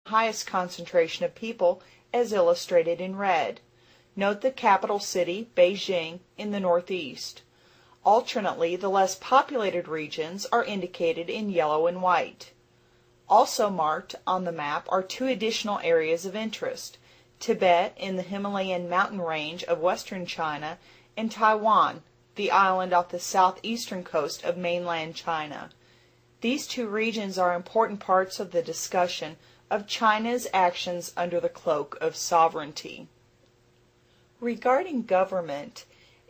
highest concentration of people as illustrated in red. Note the capital city, Beijing, in the northeast. Alternately, the less populated regions are indicated in yellow and white. Also marked on the map are two additional areas of interest: Tibet in the Himalayan mountain range of western China, and Taiwan, the island off the southeastern coast of mainland China. These two regions are important parts of the discussion of China's actions under the cloak of sovereignty. Regarding government,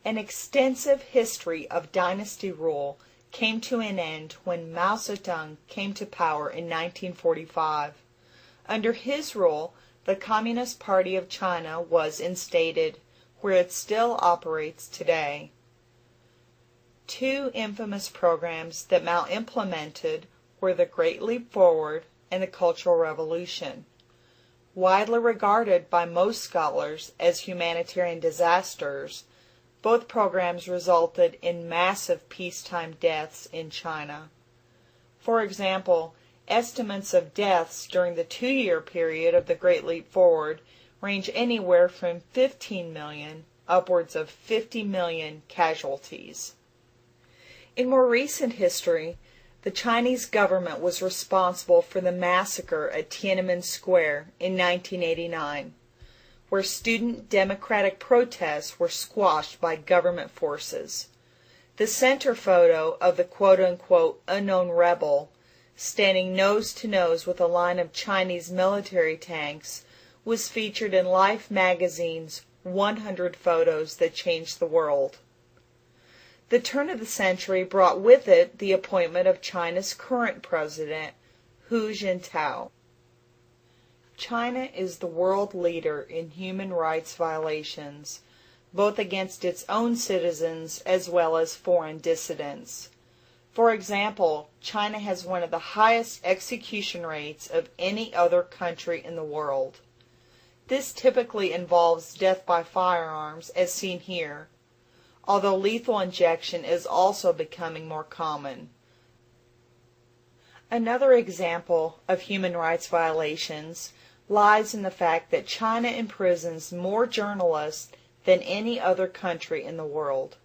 an extensive history of dynasty rule came to an end when Mao Zedong came to power in 1945. Under his rule, the Communist Party of China was instated, where it still operates today. Two infamous programs that Mao implemented were the Great Leap Forward and the Cultural Revolution. Widely regarded by most scholars as humanitarian disasters, both programs resulted in massive peacetime deaths in China. For example, estimates of deaths during the 2-year period of the Great Leap Forward range anywhere from 15 million upwards of 50 million casualties. In more recent history, the Chinese government was responsible for the massacre at Tiananmen Square in 1989, where student democratic protests were squashed by government forces. The center photo of the quote-unquote unknown rebel, standing nose to nose with a line of Chinese military tanks, was featured in Life magazine's 100 Photos That Changed the World. The turn of the century brought with it the appointment of China's current president, Hu Jintao. China is the world leader in human rights violations, both against its own citizens as well as foreign dissidents. For example, China has one of the highest execution rates of any other country in the world. This typically involves death by firearms, as seen here, although lethal injection is also becoming more common. Another example of human rights violations lies in the fact that China imprisons more journalists than any other country in the world.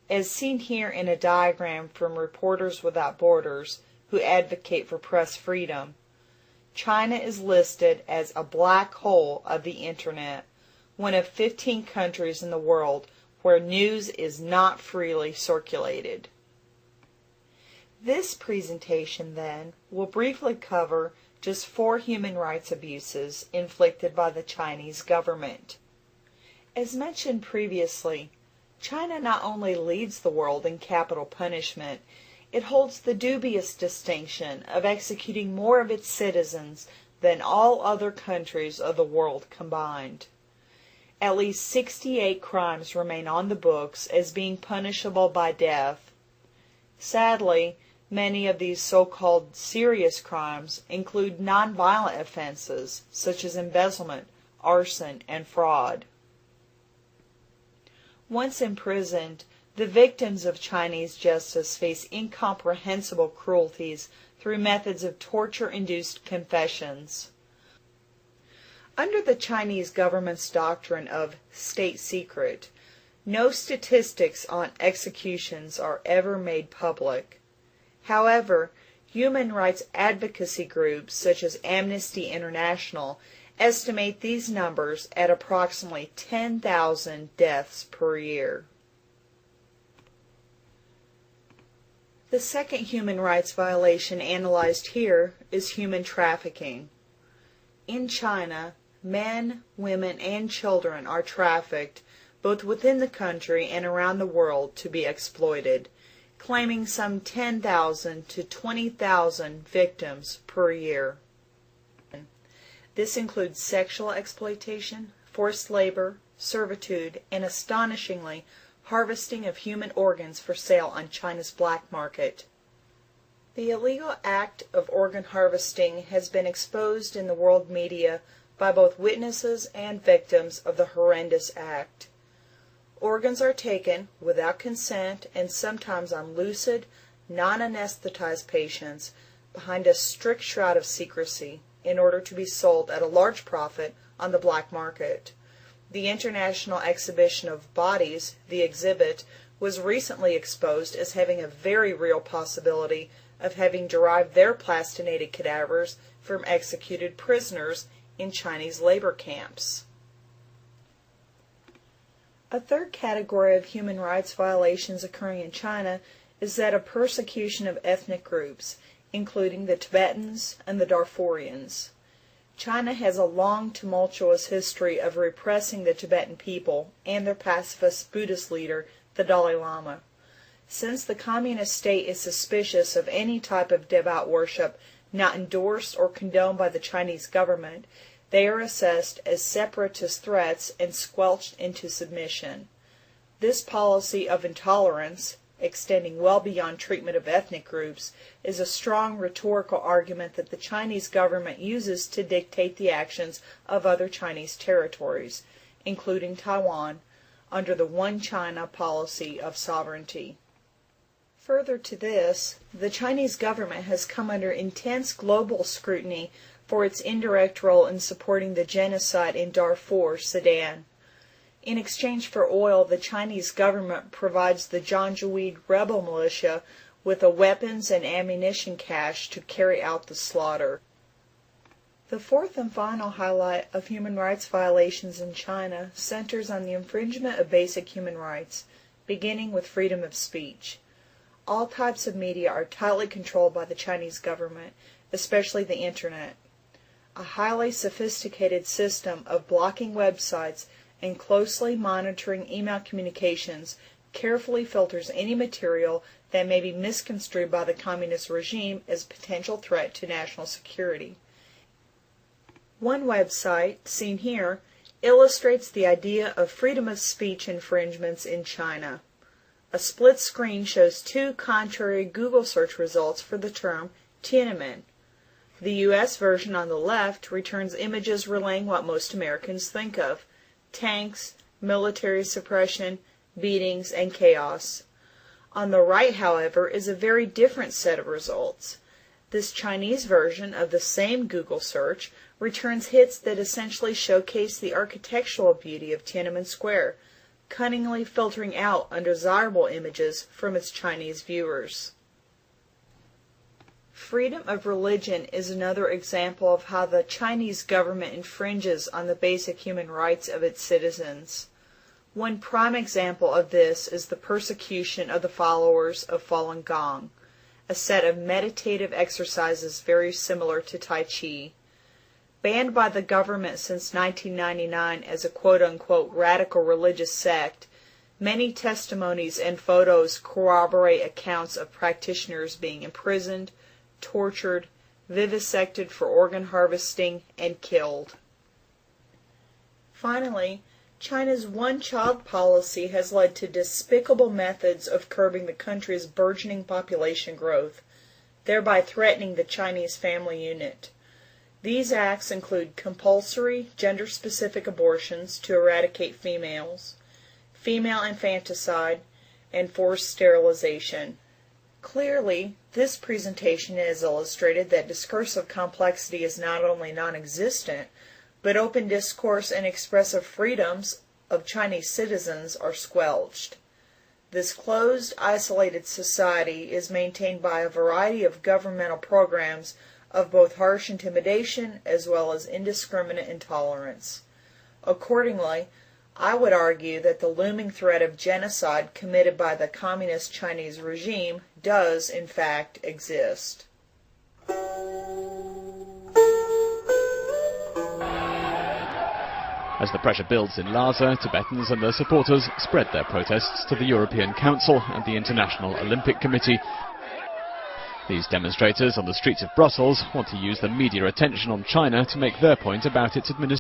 As seen here in a diagram from Reporters Without Borders, who advocate for press freedom, China is listed as a black hole of the Internet, one of 15 countries in the world where news is not freely circulated. This presentation, then, will briefly cover just 4 human rights abuses inflicted by the Chinese government. As mentioned previously, China not only leads the world in capital punishment, it holds the dubious distinction of executing more of its citizens than all other countries of the world combined. At least 68 crimes remain on the books as being punishable by death. Sadly, many of these so-called serious crimes include nonviolent offenses such as embezzlement, arson, and fraud. Once imprisoned, the victims of Chinese justice face incomprehensible cruelties through methods of torture-induced confessions. Under the Chinese government's doctrine of state secret, no statistics on executions are ever made public. However, human rights advocacy groups such as Amnesty International estimate these numbers at approximately 10,000 deaths per year. The second human rights violation analyzed here is human trafficking. In China, men, women, and children are trafficked both within the country and around the world to be exploited, claiming some 10,000 to 20,000 victims per year. This includes sexual exploitation, forced labor, servitude, and astonishingly, harvesting of human organs for sale on China's black market. The illegal act of organ harvesting has been exposed in the world media by both witnesses and victims of the horrendous act. Organs are taken without consent and sometimes on lucid, non-anesthetized patients behind a strict shroud of secrecy, in order to be sold at a large profit on the black market. The International Exhibition of Bodies, the exhibit, was recently exposed as having a very real possibility of having derived their plastinated cadavers from executed prisoners in Chinese labor camps. A third category of human rights violations occurring in China is that of persecution of ethnic groups, including the Tibetans and the Darfurians. China has a long, tumultuous history of repressing the Tibetan people and their pacifist Buddhist leader, the Dalai Lama. Since the communist state is suspicious of any type of devout worship not endorsed or condoned by the Chinese government, they are assessed as separatist threats and squelched into submission. This policy of intolerance, extending well beyond treatment of ethnic groups, is a strong rhetorical argument that the Chinese government uses to dictate the actions of other Chinese territories, including Taiwan, under the One China policy of sovereignty. Further to this, the Chinese government has come under intense global scrutiny for its indirect role in supporting the genocide in Darfur, Sudan. In exchange for oil, the Chinese government provides the Janjaweed rebel militia with a weapons and ammunition cache to carry out the slaughter. The fourth and final highlight of human rights violations in China centers on the infringement of basic human rights, beginning with freedom of speech. All types of media are tightly controlled by the Chinese government, especially the Internet. A highly sophisticated system of blocking websites and closely monitoring email communications carefully filters any material that may be misconstrued by the communist regime as a potential threat to national security. One website, seen here, illustrates the idea of freedom of speech infringements in China. A split screen shows two contrary Google search results for the term Tiananmen. The U.S. version on the left returns images relaying what most Americans think of: tanks, military suppression, beatings, and chaos. On the right, however, is a very different set of results. This Chinese version of the same Google search returns hits that essentially showcase the architectural beauty of Tiananmen Square, cunningly filtering out undesirable images from its Chinese viewers. Freedom of religion is another example of how the Chinese government infringes on the basic human rights of its citizens. One prime example of this is the persecution of the followers of Falun Gong, a set of meditative exercises very similar to Tai Chi. Banned by the government since 1999 as a quote-unquote radical religious sect, many testimonies and photos corroborate accounts of practitioners being imprisoned, tortured, vivisected for organ harvesting, and killed. Finally, China's one-child policy has led to despicable methods of curbing the country's burgeoning population growth, thereby threatening the Chinese family unit. These acts include compulsory, gender-specific abortions to eradicate females, female infanticide, and forced sterilization. Clearly, this presentation has illustrated that discursive complexity is not only non-existent, but open discourse and expressive freedoms of Chinese citizens are squelched. This closed, isolated society is maintained by a variety of governmental programs of both harsh intimidation as well as indiscriminate intolerance. Accordingly, I would argue that the looming threat of genocide committed by the communist Chinese regime does, in fact, exist. As the pressure builds in Lhasa, Tibetans and their supporters spread their protests to the European Council and the International Olympic Committee. These demonstrators on the streets of Brussels want to use the media attention on China to make their point about its administration.